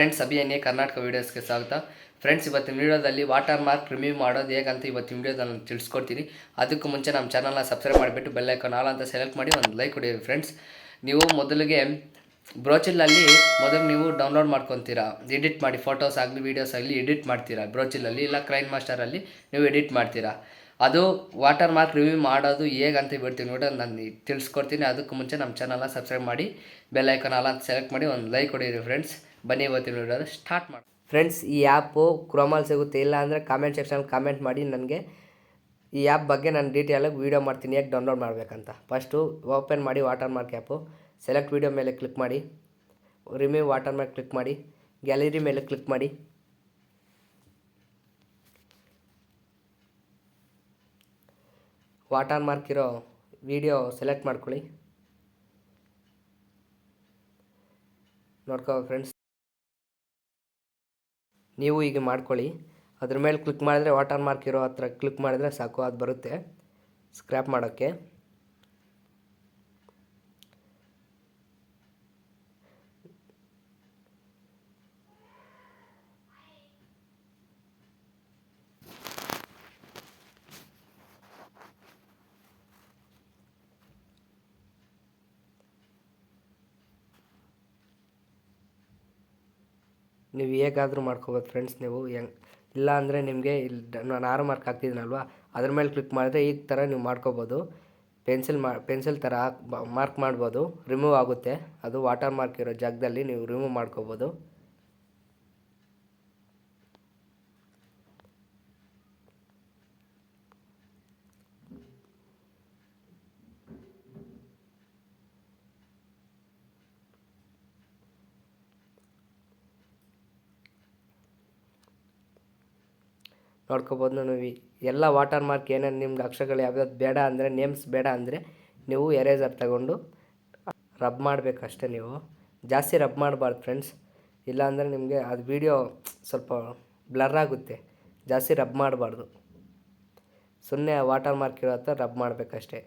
Friends ಅಭಿಯಾನಿ Karnataka ವೀಡಿಯೋಸ್ಗೆ ಸ್ವಾಗತ. Friends, ಇವತ್ತಿನ ವೀಡಿಯೋದಲ್ಲಿ ವಾಟರ್ ಮಾರ್ಕ್ ರಿಮೂವ್ ಮಾಡೋದು ಹೇಗಂತ ಇವತ್ತಿನ ವೀಡಿಯೋದಲ್ಲಿ ನಾನು ತಿಳಿಸ್ಕೊಡ್ತೀನಿ. ಅದಕ್ಕೂ ಮುಂಚೆ ನಮ್ಮ ಚಾನಲ್ನ ಸಬ್ಸ್ಕ್ರೈಬ್ ಮಾಡಿಬಿಟ್ಟು ಬೆಲ್ ಐಕಾನ್ ಆಲ್ ಅಂತ ಸೆಲೆಕ್ಟ್ ಮಾಡಿ ಒಂದು ಲೈಕ್ ಕೊಡಿರಿ. ಫ್ರೆಂಡ್ಸ್, ನೀವು ಮೊದಲಿಗೆ ಬ್ರೋಚಿಲಲ್ಲಿ ಮೊದಲು ನೀವು ಡೌನ್ಲೋಡ್ ಮಾಡ್ಕೊತೀರಾ, ಎಡಿಟ್ ಮಾಡಿ ಫೋಟೋಸ್ ಆಗಲಿ ವೀಡಿಯೋಸ್ ಆಗಲಿ ಎಡಿಟ್ ಮಾಡ್ತೀರಾ ಬ್ರೋಚಿಲಲ್ಲಿ, ಇಲ್ಲ ಕ್ರೈನ್ ಮಾಸ್ಟರಲ್ಲಿ ನೀವು ಎಡಿಟ್ ಮಾಡ್ತೀರಾ. ಅದು ವಾಟರ್ ಮಾರ್ಕ್ ರಿಮೂವ್ ಮಾಡೋದು ಹೇಗಂತ ಬಿಡ್ತೀನಿ ನೋಡಿ, ನಾನು ತಿಳಿಸ್ಕೊಡ್ತೀನಿ. ಅದಕ್ಕೂ ಮುಂಚೆ ನಮ್ಮ ಚಾನಲ್ನ ಸಬ್ಸ್ಕ್ರೈಬ್ ಮಾಡಿ ಬೆಲ್ ಐಕಾನ್ ಆಲ್ ಅಂತ ಸೆಲೆಕ್ಟ್ ಮಾಡಿ ಒಂದು ಲೈಕ್ ಕೊಡಿರಿ. ಫ್ರೆಂಡ್ಸ್, ಬನ್ನಿ ಇವತ್ತಿನ ವಿಡಿಯೋದ ಸ್ಟಾರ್ಟ್ ಮಾಡಿ. ಫ್ರೆಂಡ್ಸ್, ಈ ಆ್ಯಪು ಕ್ರೋಮಲ್ಲಿ ಸಿಗುತ್ತೆ, ಇಲ್ಲ ಅಂದರೆ ಕಾಮೆಂಟ್ ಸೆಕ್ಷನಲ್ಲಿ ಕಾಮೆಂಟ್ ಮಾಡಿ. ನನಗೆ ಈ ಆ್ಯಪ್ ಬಗ್ಗೆ ನಾನು ಡೀಟೇಲಾಗಿ ವೀಡಿಯೋ ಮಾಡ್ತೀನಿ ಹೇಗೆ ಡೌನ್ಲೋಡ್ ಮಾಡಬೇಕಂತ. ಫಸ್ಟು ಓಪನ್ ಮಾಡಿ water mark app, select video ಮೇಲೆ ಕ್ಲಿಕ್ ಮಾಡಿ, ರಿಮೂವ್ ವಾಟರ್ ಮಾರ್ಕ್ ಕ್ಲಿಕ್ ಮಾಡಿ, ಗ್ಯಾಲರಿ ಮೇಲೆ ಕ್ಲಿಕ್ ಮಾಡಿ. ವಾಟರ್ ಮಾರ್ಕ್ ಇರೋ ವಿಡಿಯೋ ಸೆಲೆಕ್ಟ್ ಮಾಡ್ಕೊಳ್ಳಿ. ನೋಡ್ಕೋ ಫ್ರೆಂಡ್ಸ್, ನೀವು ಈಗ ಮಾಡ್ಕೊಳ್ಳಿ. ಅದ್ರ ಮೇಲೆ ಕ್ಲಿಕ್ ಮಾಡಿದ್ರೆ ವಾಟರ್ ಮಾರ್ಕ್ ಇರೋ ಹತ್ರ ಕ್ಲಿಕ್ ಮಾಡಿದ್ರೆ ಸಾಕು, ಅದು ಬರುತ್ತೆ ಸ್ಕ್ರ್ಯಾಪ್ ಮಾಡೋಕ್ಕೆ. ನೀವು ಹೇಗಾದರೂ ಮಾಡ್ಕೋಬೋದು ಫ್ರೆಂಡ್ಸ್. ನೀವು ಇಲ್ಲ ಅಂದರೆ ನಿಮಗೆ ಇಲ್ಲಿ ನಾನು ಆರು ಮಾರ್ಕ್ ಹಾಕ್ತಿದ್ದೀನಲ್ವ, ಅದ್ರ ಮೇಲೆ ಕ್ಲಿಕ್ ಮಾಡಿದ್ರೆ ಈ ಥರ ನೀವು ಮಾಡ್ಕೋಬೋದು. ಪೆನ್ಸಿಲ್ ಥರ ಮಾರ್ಕ್ ಮಾಡ್ಬೋದು, ರಿಮೂವ್ ಆಗುತ್ತೆ. ಅದು ವಾಟರ್ ಮಾರ್ಕ್ ಇರೋ ಜಾಗದಲ್ಲಿ ನೀವು ರಿಮೂವ್ ಮಾಡ್ಕೋಬೋದು. ನೋಡ್ಕೋಬೋದು. ನೀವು ಎಲ್ಲ ವಾಟರ್ ಮಾರ್ಕ್ ಏನೇನು ನಿಮ್ಗೆ ಅಕ್ಷರಗಳು ಯಾವ್ಯಾವ್ದು ಬೇಡ ಅಂದರೆ, ನೇಮ್ಸ್ ಬೇಡ ಅಂದರೆ ನೀವು ಎರೇಸರ್ ತಗೊಂಡು ರಬ್ ಮಾಡಬೇಕಷ್ಟೇ. ನೀವು ಜಾಸ್ತಿ ರಬ್ ಮಾಡಬಾರ್ದು ಫ್ರೆಂಡ್ಸ್, ಇಲ್ಲಾಂದರೆ ನಿಮಗೆ ಅದು ವಿಡಿಯೋ ಸ್ವಲ್ಪ ಬ್ಲರ್ ಆಗುತ್ತೆ. ಜಾಸ್ತಿ ರಬ್ ಮಾಡಬಾರ್ದು, ಸುಮ್ಮನೆ ವಾಟರ್ ಮಾರ್ಕ್ ಇರೋ ಹತ್ರ ರಬ್ ಮಾಡಬೇಕಷ್ಟೇ.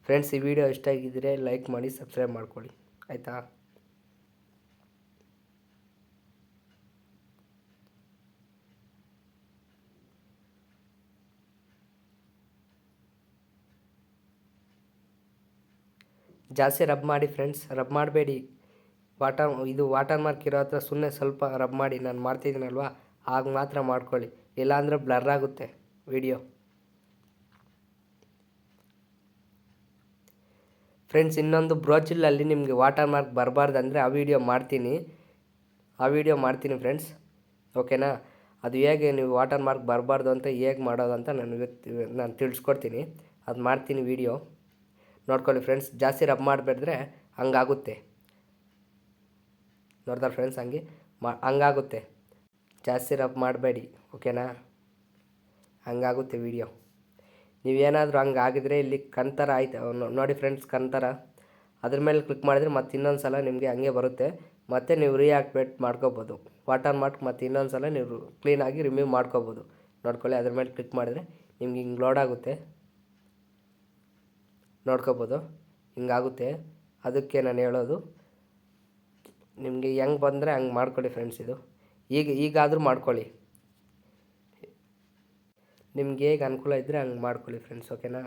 ಫ್ರೆಂಡ್ಸ್, ಈ ವಿಡಿಯೋ ಇಷ್ಟ ಆಗಿದ್ದರೆ ಲೈಕ್ ಮಾಡಿ, ಸಬ್ಸ್ಕ್ರೈಬ್ ಮಾಡ್ಕೊಳ್ಳಿ, ಆಯಿತಾ? ಜಾಸ್ತಿ ರಬ್ ಮಾಡಿ ಫ್ರೆಂಡ್ಸ್, ರಬ್ ಮಾಡಬೇಡಿ. ವಾಟರ್ ಮಾರ್ಕ್ ಇರೋ ಹತ್ರ ಸುಮ್ಮನೆ ಸ್ವಲ್ಪ ರಬ್ ಮಾಡಿ. ನಾನು ಮಾಡ್ತಿದ್ದೀನಲ್ವ, ಆಗ ಮಾತ್ರ ಮಾಡ್ಕೊಳ್ಳಿ, ಇಲ್ಲಾಂದರೆ ಬ್ಲರ್ ಆಗುತ್ತೆ ವಿಡಿಯೋ. ಫ್ರೆಂಡ್ಸ್, ಇನ್ನೊಂದು ಬ್ರೋಚಿಲಲ್ಲಿ ನಿಮಗೆ ವಾಟರ್ ಮಾರ್ಕ್ ಬರಬಾರ್ದಂದರೆ ಆ ವಿಡಿಯೋ ಮಾಡ್ತೀನಿ ಫ್ರೆಂಡ್ಸ್, ಓಕೆನಾ? ಅದು ಹೇಗೆ ನೀವು ವಾಟರ್ ಮಾರ್ಕ್ ಬರಬಾರ್ದು ಅಂತ ಹೇಗೆ ಮಾಡೋದು ಅಂತ ನಾನು ತಿಳಿಸ್ಕೊಡ್ತೀನಿ. ಅದು ಮಾಡ್ತೀನಿ ವಿಡಿಯೋ, ನೋಡ್ಕೊಳ್ಳಿ ಫ್ರೆಂಡ್ಸ್. ಜಾಸ್ತಿ ರಬ್ ಮಾಡಬೇಡ್ರೆ ಹಂಗಾಗುತ್ತೆ. ನೋಡ್ತಾರೆ ಫ್ರೆಂಡ್ಸ್, ಹಂಗಾಗುತ್ತೆ. ಜಾಸ್ತಿ ರಬ್ ಮಾಡಬೇಡಿ, ಓಕೆನಾ? ಹಂಗಾಗುತ್ತೆ ವಿಡಿಯೋ. ನೀವೇನಾದರೂ ಹಂಗಾಗಿದ್ರೆ ಇಲ್ಲಿ ಕಂತರ ಆಯ್ತು ನೋಡಿ ಫ್ರೆಂಡ್ಸ್, ಕಂತರ ಅದ್ರ ಮೇಲೆ ಕ್ಲಿಕ್ ಮಾಡಿದರೆ ಮತ್ತೆ ಇನ್ನೊಂದು ಸಲ ನಿಮಗೆ ಹಂಗೆ ಬರುತ್ತೆ. ಮತ್ತು ನೀವು ರೀಆಕ್ಟಿವೇಟ್ ಮಾಡ್ಕೋಬೋದು ವಾಟರ್ ಮಾರ್ಕ್. ಮತ್ತು ಇನ್ನೊಂದು ಸಲ ನೀವು ಕ್ಲೀನಾಗಿ ರಿಮೂವ್ ಮಾಡ್ಕೋಬೋದು. ನೋಡ್ಕೊಳ್ಳಿ, ಅದ್ರ ಮೇಲೆ ಕ್ಲಿಕ್ ಮಾಡಿದ್ರೆ ನಿಮ್ಗೆ ಹಿಂಗೆ ಲೋಡ್ ಆಗುತ್ತೆ, ನೋಡ್ಕೋಬೋದು. ಹಿಂಗಾಗುತ್ತೆ. ಅದಕ್ಕೆ ನಾನು ಹೇಳೋದು, ನಿಮಗೆ ಹೆಂಗೆ ಬಂದರೆ ಹಂಗೆ ಮಾಡ್ಕೊಳ್ಳಿ ಫ್ರೆಂಡ್ಸ್. ಇದು ಈಗಾದರೂ ಮಾಡ್ಕೊಳ್ಳಿ, ನಿಮ್ಗೆ ಹೇಗೆ ಅನುಕೂಲ ಇದ್ದರೆ ಹಂಗೆ ಮಾಡ್ಕೊಳ್ಳಿ ಫ್ರೆಂಡ್ಸ್, ಓಕೆನಾ?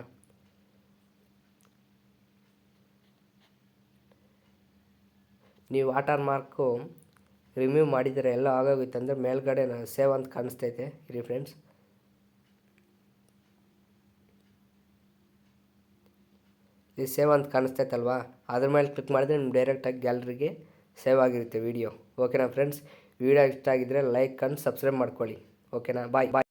ನೀವು ವಾಟರ್ ಮಾರ್ಕು ರಿಮೂವ್ ಮಾಡಿದರೆ ಎಲ್ಲ ಆಗೋಗಿತ್ತು ಅಂದರೆ ಮೇಲ್ಗಡೆ ಸೇವ್ ಅಂತ ಕಾಣಿಸ್ತೈತೆ ಇರಿ ಫ್ರೆಂಡ್ಸ್. ಈ ಸೇವ್ ಅಂತ ಕಾಣಿಸ್ತೈತಲ್ವಾ, ಅದ್ರ ಮೇಲೆ ಕ್ಲಿಕ್ ಮಾಡಿದ್ರೆ ನಿಮ್ಗೆ ಡೈರೆಕ್ಟಾಗಿ ಗ್ಯಾಲರಿಗೆ ಸೇವ್ ಆಗಿರುತ್ತೆ ವಿಡಿಯೋ, ಓಕೆನಾ ಫ್ರೆಂಡ್ಸ್? ವಿಡಿಯೋ ಇಷ್ಟ ಆಗಿದ್ದರೆ ಲೈಕ್ ಅಂಡ್ ಸಬ್ಸ್ಕ್ರೈಬ್ ಮಾಡ್ಕೊಳ್ಳಿ, ಓಕೆನಾ? ಬಾಯ್.